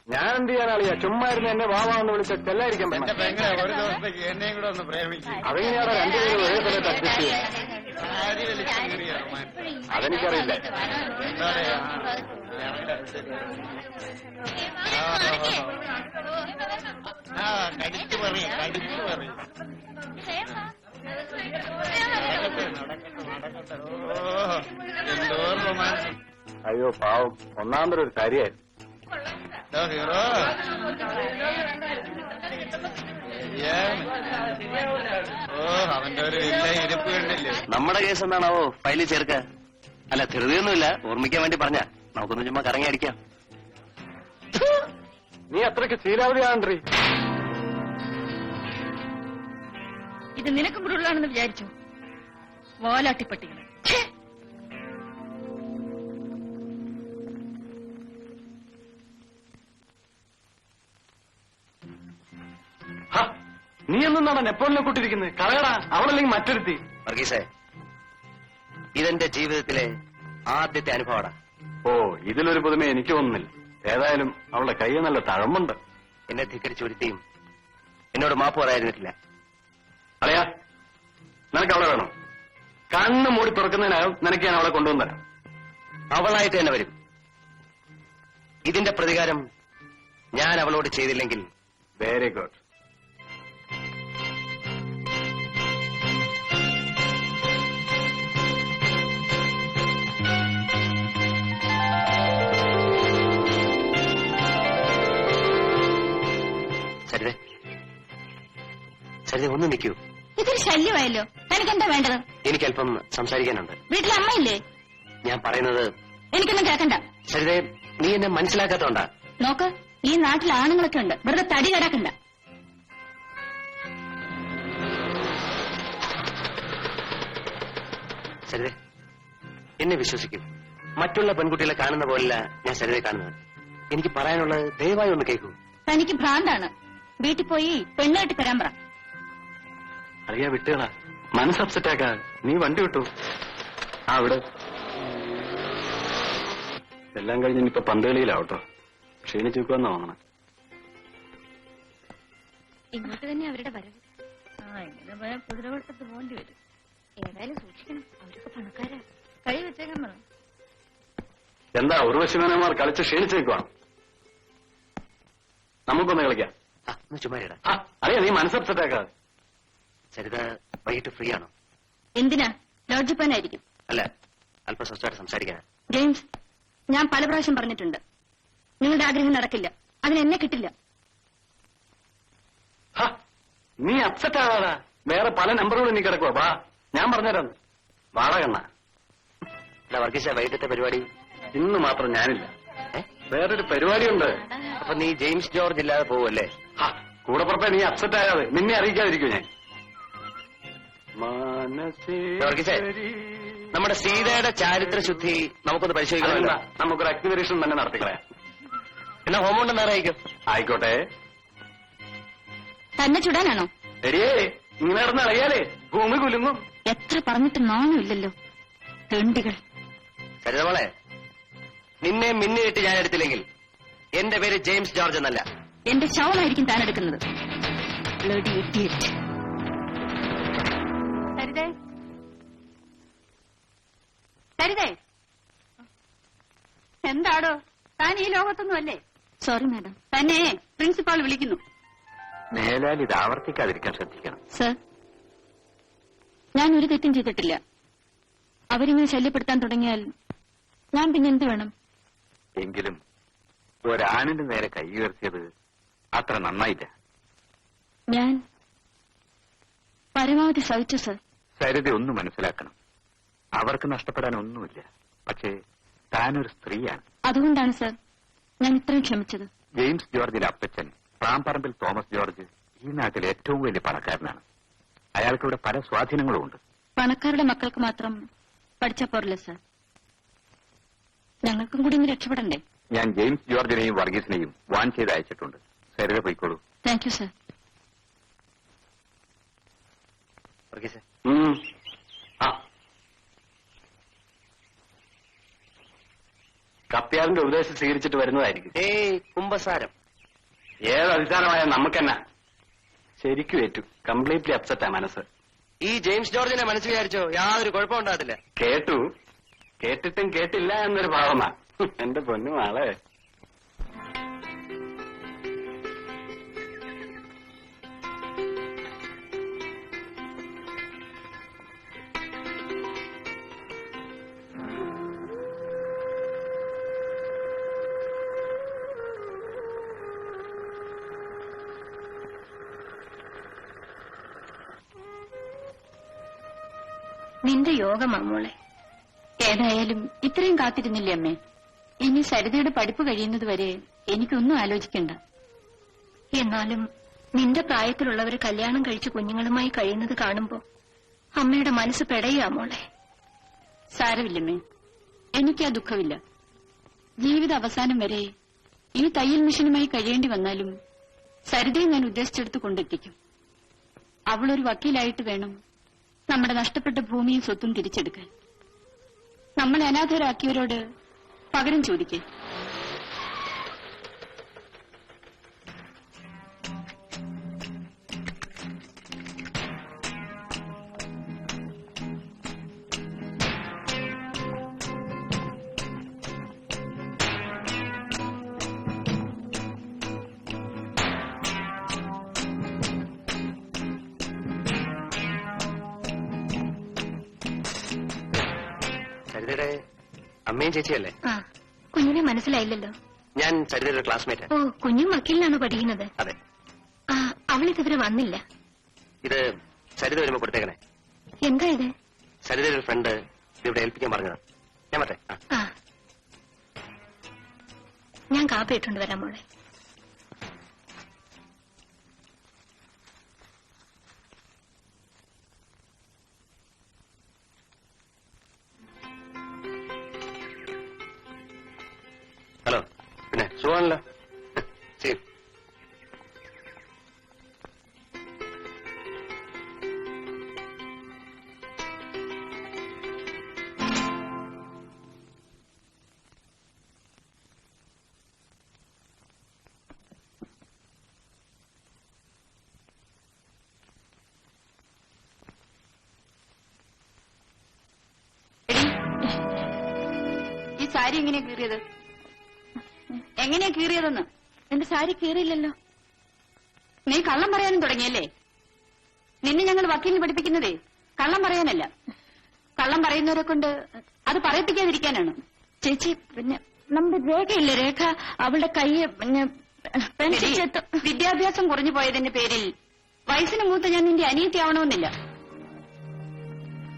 ഞാൻ എന്ത് ചെയ്യാനാളിയാ? ചുമ്മാ ഇരുന്ന് എന്നെ വാവാന്ന് വിളിച്ച ചെല്ലായിരിക്കാൻ എന്റെ പെങ്ങളെ ഒരു ദിവസത്തേക്ക് എന്നെയും കൂടെ ഒന്ന് പ്രേമിക്കും. അതെങ്ങനെയാണോ രണ്ടുപേരും ഒരേ സമയത്ത് അഡ്ജസ്റ്റ് ചെയ്യാൻ? അതെനിക്കറിയില്ല. കടിച്ചു പറയും കടിച്ചു പറയും. എന്തോ റൊമാൻസ്. അയ്യോ പാവം, ഒന്നാമതൊരു ഒരു കാര്യമായിരുന്നു. ഹീറോ അവന്റെ ഒരു വലിയ ഇരിപ്പ് കണ്ടില്ലേ? നമ്മുടെ കേസ് എന്താണാവോ ഫയലിൽ ചേർക്ക? അല്ല, ധൃതിയൊന്നുമില്ല, ഓർമ്മിക്കാൻ വേണ്ടി പറഞ്ഞ. നമുക്കൊന്ന് ചുമ്മാ കറങ്ങി അടിക്കാം. നീ അത്രയ്ക്ക് ശീലാവധിയാണ്ട്രീ. ഇത് നിനക്കും കൂടെ ഉള്ളതാണെന്ന് വിചാരിച്ചു? വാലാട്ടിപ്പട്ടികൾ. നീ എന്താണ് നെപ്പോളിനെ കൂട്ടിരിക്കുന്നത്? കളയടാ, അവളല്ലെങ്കിൽ മറ്റൊരുത്തി. വർഗീസേ, ഇതെന്റെ ജീവിതത്തിലെ ആദ്യത്തെ അനുഭവമാണ്. ഓ, ഇതിലൊരു പുതുമ എനിക്ക് തോന്നുന്നില്ല. ഏതായാലും അവളുടെ കൈ നല്ല തഴമ്പുണ്ട്. എന്നെ ധിക്കരിച്ച് ഒരുത്തിയും എന്നോട് മാപ്പ് പറയാതിരുന്നിട്ടില്ല. അറിയാ, നിനക്ക് അവളെ വേണം. കണ്ണ് മൂടി തുറക്കുന്നതിനകം നിനക്ക് ഞാൻ അവളെ കൊണ്ടുവന്നരാം. അവളായിട്ട് തന്നെ വരും. ഇതിന്റെ പ്രതികാരം ഞാൻ അവളോട് ചെയ്തില്ലെങ്കിൽ. Very good. സരിതേ, സരിതേ ഒന്ന് നിൽക്കൂ. ഇതൊരു ശല്യമായല്ലോ. എനിക്കെന്താ വേണ്ടത്? എനിക്കല്പം സംസാരിക്കാനുണ്ട്. വീട്ടിൽ അമ്മയില്ലേ? ഞാൻ പറയുന്നത് എനിക്കൊന്നും കേൾക്കണ്ട. സരിതേ, നീ എന്നെ മനസ്സിലാക്കാത്തോണ്ടാ. നോക്ക്, ഈ നാട്ടിൽ ആണുങ്ങളൊക്കെ ഉണ്ട്. വെറുതെ തടി കിടക്കണ്ട. സരിതേ, എന്നെ വിശ്വസിക്കും. മറ്റുള്ള പെൺകുട്ടികളെ കാണുന്ന പോലല്ല ഞാൻ സരിതയെ കാണുന്നത്. എനിക്ക് പറയാനുള്ളത് ദയവായി ഒന്ന് കേൾക്കൂ. തനിക്ക് ഭ്രാന്താണ്. വീട്ടിൽ പോയി പെണ്ണായിട്ട് തരാൻ പറ. അറിയാ, വിട്ടുകളാ, മനസ്സ് അപ്സെറ്റാക്കാ. നീ വണ്ടി വിട്ടു. ആ, വിട്. എല്ലാം കഴിഞ്ഞ് ഇനിയിപ്പോ പന്തുകളിയിലാവട്ടോ. ക്ഷീണിച്ചു വെക്കുമെന്ന് തോന്നണം. ഇങ്ങോട്ട് തന്നെ അവരുടെ വരവ്. ഇങ്ങനെ പോയാൽ കുതിരവട്ടത്ത് പോകേണ്ടി വരും. ഏതായാലും സൂക്ഷിക്കണം, അവരൊക്കെ പണക്കാരാ. കൈ വെച്ചേക്കാൻ പറഞ്ഞു. എന്താ ഉർവശിമേനമാർ കളിച്ച് ക്ഷീണിച്ചു വെക്കുവാണ്? നമുക്കൊന്ന് കളിക്കാം. ചുമ്മാരിടാ. അറിയാ, നീ മനസ്സ് അപ്സെറ്റാക്കാതെ. സരിത വൈകിട്ട് ഫ്രീ ആണോ? എന്തിനാ? ലോഡ്ജിൽ പോകാനായിരിക്കും. അല്ല, അല്പം സ്വസ്ഥമായിട്ട് സംസാരിക്കാൻ. ജെയിംസ്, ഞാൻ പല പ്രാവശ്യം പറഞ്ഞിട്ടുണ്ട്, നിങ്ങളുടെ ആഗ്രഹം നടക്കില്ല. അതിന് എന്നെ കിട്ടില്ല. നീ അപ്സെറ്റ് ആകാതാ. വേറെ പല നമ്പറുകളും നീ കിടക്കുവാ. വാ, ഞാൻ പറഞ്ഞുതരാം. വാടകണ്ണ. അല്ല വർഗീസ, വൈകിട്ടത്തെ പരിപാടി ഇന്ന് മാത്രം ഞാനില്ല. വേറൊരു പരിപാടിയുണ്ട്. അപ്പൊ നീ ജെയിംസ് ജോർജ് ഇല്ലാതെ പോവല്ലേ? കൂടെ പുറത്തെ നീ അപ്സെറ്റ് ആകാതെ. നിന്നെ അറിയിക്കാതിരിക്കും ഞാൻ. വർഗീസേ, നമ്മുടെ സീതയുടെ ചാരിത്ര ശുദ്ധി നമുക്കൊന്ന് പരിശോധിക്കണം. നമുക്കൊരു അഗ്നിപരീക്ഷണം തന്നെ നടത്തിക്കളയാം. പിന്നെ ഹോമോണ്ടെന്ന് അറിയിക്കും. ആയിക്കോട്ടെ. തന്നെ ചുടാനാണോ? ശരിയേ, ഇങ്ങനെ നടന്ന് അറിയാലേ ഭൂമി കുലുങ്ങും. എത്ര പറഞ്ഞിട്ട് നാണമില്ലല്ലോ, തെണ്ടികൾ. സരിതമോളെ, നിന്നെ മിന്നിട്ട് ഞാൻ എടുത്തില്ലെങ്കിൽ എന്റെ പേര് ജെയിംസ് ജോർജ് എന്നല്ല. എന്റെ ശവമായിരിക്കും താൻ എടുക്കുന്നത്. എന്താടോ, താൻ ഈ ലോകത്തൊന്നും അല്ലേ? സോറി മാഡം, തന്നെ പ്രിൻസിപ്പാൾ വിളിക്കുന്നു. മേലാൽ ഇത് ആവർത്തിക്കാതിരിക്കാൻ ശ്രദ്ധിക്കണം. സർ, ഞാൻ ഒരു തെറ്റും ചെയ്തിട്ടില്ല. അവരിങ്ങനെ ശല്യപ്പെടുത്താൻ തുടങ്ങിയാൽ ഞാൻ പിന്നെ എന്ത് വേണം? എങ്കിലും ഒരാണിന്റെ നേരെ കൈ ഉയർത്തിയത് അത്ര നന്നായില്ല. ഞാൻ പരമാവധി സഹിച്ചു സർ. സരിത ഒന്ന് മനസ്സിലാക്കണം. അവർക്ക് നഷ്ടപ്പെടാൻ ഒന്നുമില്ല. പക്ഷേ താനൊരു സ്ത്രീയാണ്. അതുകൊണ്ടാണ് സർ ഞാൻ ഇത്രയും ക്ഷമിച്ചത്. ജെയിംസ് ജോർജിന്റെ അപ്പച്ചൻ പ്രാംപറമ്പിൽ തോമസ് ജോർജ് ഈ നാട്ടിലെ ഏറ്റവും വലിയ പണക്കാരനാണ്. അയാൾക്കിവിടെ പല സ്വാധീനങ്ങളും ഉണ്ട്. പണക്കാരുടെ മക്കൾക്ക് മാത്രം പഠിച്ചാ പോരല്ലേ സർ? ഞങ്ങൾക്കും കൂടി ഇന്ന് രക്ഷപ്പെടണ്ടേ? ഞാൻ ജെയിംസ് ജോർജിനെയും വർഗീസിനെയും വാൺ ചെയ്ത് അയച്ചിട്ടുണ്ട്. സരിത പോയിക്കോളൂ. Thank you sir. വർഗീസേ, കപ്പ്യാറിന്റെ ഉപദേശം സ്വീകരിച്ചിട്ട് വരുന്നതായിരിക്കും. ഏയ് കുംഭസാരം. ഏത് അധികാരമായ നമുക്കെന്നാ? ശരിക്കും ഏറ്റു. കംപ്ലീറ്റ്ലി അപ്സെറ്റാ മനസ്സ്. ഈ ജെയിംസ് ജോർജിനെ മനസ്സ് വിചാരിച്ചോ യാതൊരു കുഴപ്പമുണ്ടാകത്തില്ല. കേട്ടു, കേട്ടിട്ടും കേട്ടില്ല എന്നൊരു ഭാവമാ. എന്റെ പൊന്നു ആളെ. നിന്റെ യോഗമാ മോളെ. ഏതായാലും ഇത്രയും കാത്തിരുന്നില്ലേ അമ്മേ? ഇനി സരിതയുടെ പഠിപ്പ് കഴിയുന്നതുവരെ എനിക്കൊന്നും ആലോചിക്കണ്ട. എന്നാലും നിന്റെ പ്രായത്തിലുള്ളവർ കല്യാണം കഴിച്ച് കുഞ്ഞുങ്ങളുമായി കഴിയുന്നത് കാണുമ്പോ അമ്മയുടെ മനസ്സ് പെടയുക മോളെ. സാരമില്ലമ്മേ, എനിക്കാ ദുഃഖമില്ല. ജീവിത അവസാനം വരെ ഈ തയ്യൽ മിഷനുമായി കഴിയേണ്ടി വന്നാലും സരിതയെ ഞാൻ ഉദ്ദേശിച്ചെടുത്ത് കൊണ്ടെത്തിക്കും. അവളൊരു വക്കീലായിട്ട് വേണം നമ്മുടെ നഷ്ടപ്പെട്ട ഭൂമിയും സ്വത്തും തിരിച്ചെടുക്കാൻ. നമ്മളെ അനാഥരാക്കിയവരോട് പകരം ചോദിക്കേ. സരിതയുടെ അമ്മയും ചേച്ചിയല്ലേ? ആ, കുഞ്ഞിനെ മനസ്സിലായില്ലല്ലോ. ഞാൻ സരിതയുടെ ക്ലാസ്മേറ്റ്. ഓ, കുഞ്ഞും വക്കീലിനാണോ പഠിക്കുന്നത്? അതെ. ആ, അവളിതുവരെ വന്നില്ല. ഇത് സരിത വരുമ്പോ കൊടുത്തേക്കണേ. എന്താ ഇത്? സരിതയുടെ ഫ്രണ്ട് ഇവിടെ ഏൽപ്പിക്കാൻ പറഞ്ഞതാ. ഞാൻ മറ്റേ ആ, ഞാൻ കാപ്പി ഇട്ടുകൊണ്ട് വരാം മോളെ. ഹലോ, പിന്നെ സുഖമാണല്ലോ. ശരി. ഈ സാരി എങ്ങനെയാ കീറിയത്? എങ്ങനെയാ കീറിയതെന്ന്? എന്റെ സാരി കീറിയില്ലല്ലോ. നീ കള്ളം പറയാനും തുടങ്ങിയല്ലേ? നിന്നെ ഞങ്ങൾ വക്കീലിന് പഠിപ്പിക്കുന്നതേ കള്ളം പറയാനല്ല. കള്ളം പറയുന്നവരെ കൊണ്ട് അത് പറയിപ്പിക്കാതിരിക്കാനാണ്. ചേച്ചി, പിന്നെ നമ്മുടെ രേഖയില്ലേ, രേഖ അവളുടെ കയ്യെ വിദ്യാഭ്യാസം കുറഞ്ഞു പോയതിന്റെ പേരിൽ വയസ്സിന് മൂത്ത ഞാൻ നിന്റെ അനിയത്തിയാവണമെന്നില്ല.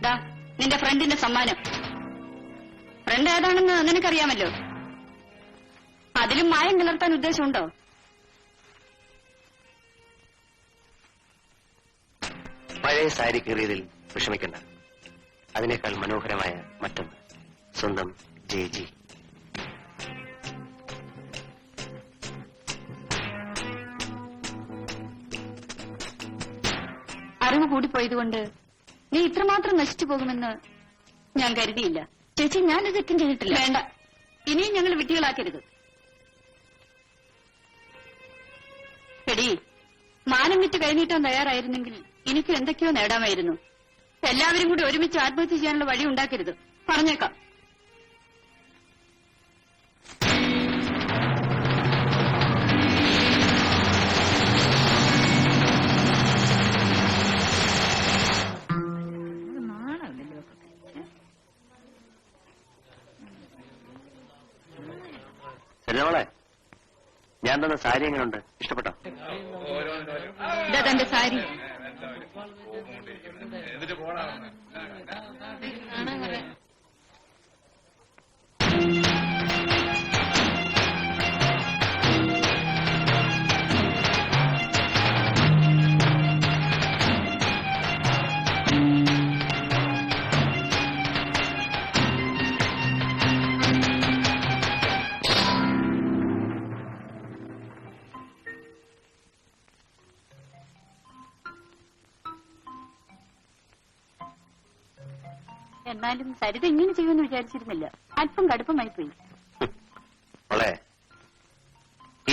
ദാ നിന്റെ ഫ്രണ്ടിന്റെ സമ്മാനം. ഫ്രണ്ട് ഏതാണെന്ന് നിനക്കറിയാമല്ലോ. അതിലും മായം കലർത്താൻ ഉദ്ദേശമുണ്ടോ? പഴയ സാരി കീറിയതിൽ വിഷമിക്കണ്ട. അതിനേക്കാൾ മനോഹരമായ മറ്റൊന്ന്. സ്വന്തം ജി. അറിവ് കൂടിപ്പോയതുകൊണ്ട് നീ ഇത്രമാത്രം നശിച്ചു പോകുമെന്ന് ഞാൻ കരുതിയില്ല. ചേച്ചി, ഞാനത് തെറ്റും ചെയ്തിട്ടില്ല. വേണ്ട, ഇനിയും ഞങ്ങൾ വിട്ടികളാക്കരുത്. എടി, മാനം വിറ്റ് കൈനീട്ടാൻ തയ്യാറായിരുന്നെങ്കിൽ എനിക്കും എന്തൊക്കെയോ നേടാമായിരുന്നു. എല്ലാവരും കൂടി ഒരുമിച്ച് ആത്മഹത്യ ചെയ്യാനുള്ള വഴി ഉണ്ടാക്കരുത്. പറഞ്ഞേക്കാം. സരിതമോളെ, ഞാൻ തന്ന സാരി എങ്ങനെയുണ്ട്? ഇഷ്ടപ്പെട്ടോ? ഇതാ തന്റെ സാരി. എന്നിട്ട് പോടാ. എന്നാലും സരിത ഇങ്ങനെ ചെയ്യുമെന്ന് വിചാരിച്ചിരുന്നില്ല. അല്പം കടുപ്പമായി പോയി.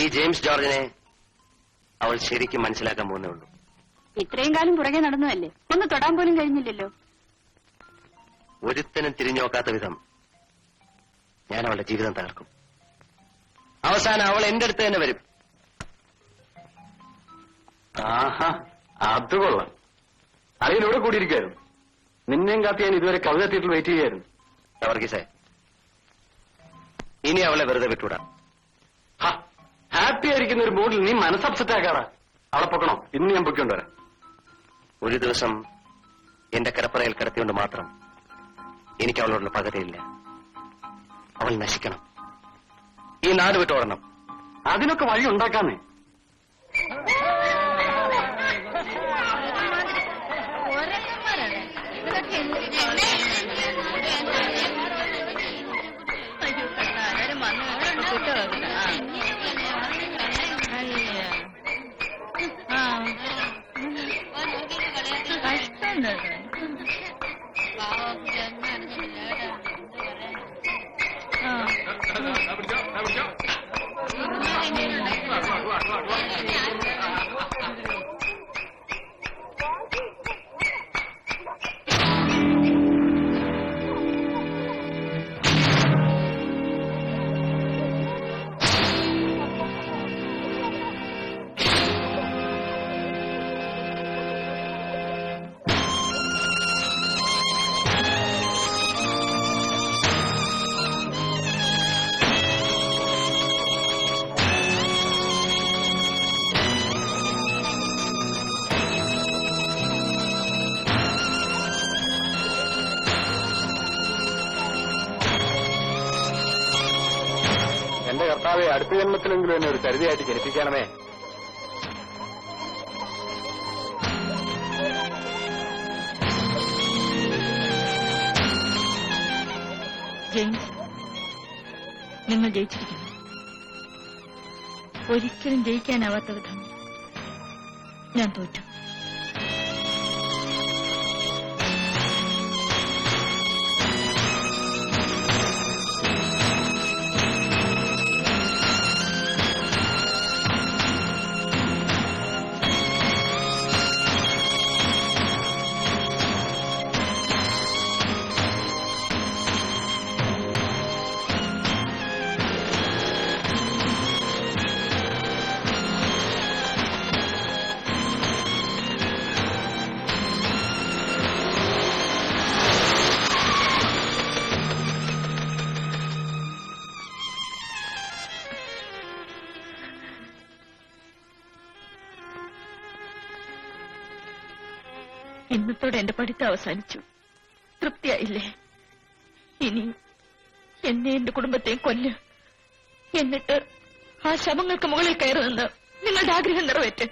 ഈ ജെയിംസ് ജോർജിനെ അവൾ ശരിക്കും മനസ്സിലാക്കാൻ പോകുന്നേ ഉള്ളൂ. ഇത്രയും കാലം പുറകെ നടന്നതല്ലേ, ഒന്ന് തൊടാൻ പോലും കഴിഞ്ഞില്ലല്ലോ. ഒരുത്തനും തിരിഞ്ഞു നോക്കാത്ത വിധം ഞാൻ അവളുടെ ജീവിതം തകർക്കും. അവസാനം അവൾ എന്റെ അടുത്ത് തന്നെ വരും. ആഹാ, അത് കൊള്ളാം. അളിയനോട് കൂടിയിരിക്കായിരുന്നു. നിന്നെയും കാത്തി ഞാൻ ഇതുവരെ കവിത തിയേറ്ററിൽ വെയിറ്റ് ചെയ്യായിരുന്നു. വർഗീസേ, ഇനി അവളെ വെറുതെ വിട്ടുവിടാം. ഹാപ്പി ആയിരിക്കുന്ന ഒരു മൂഡിൽ നീ മനസ്സപ്സെറ്റ് ആക്കാറാ. അവളെ പൊക്കണോ? ഇന്ന് ഞാൻ പൊയ്ക്കൊണ്ടുവരാം. ഒരു ദിവസം എന്റെ കിടപ്പറയിൽ കിടത്തിയോണ്ട് മാത്രം എനിക്ക് അവളോടുള്ള പകതയില്ല. അവൾ നശിക്കണം. ഈ നാട് വിട്ടോടണം. അതിനൊക്കെ വഴി ഉണ്ടാക്കാന്നേ. എന്റെ കർത്താവെ, അടുത്ത ജന്മത്തിലെങ്കിലും എന്നെ ഒരു കരുതിയായിട്ട് ജനിപ്പിക്കണമേ. ജെയിംസ്, നിങ്ങൾ ജയിച്ചിരിക്കുന്നു. ഒരിക്കലും ജയിക്കാനാവാത്ത വിധം ഞാൻ തോറ്റു. ഇന്നത്തോടെ എന്റെ പഠിത്തം അവസാനിച്ചു. തൃപ്തിയായില്ലേ? ഇനി എന്നെ എന്റെ കുടുംബത്തെയും കൊല്ല്. എന്നിട്ട് ആ ശവങ്ങൾക്ക് മുകളിൽ കയറി നിന്ന് നിങ്ങളുടെ ആഗ്രഹം നിറവേറ്റ്.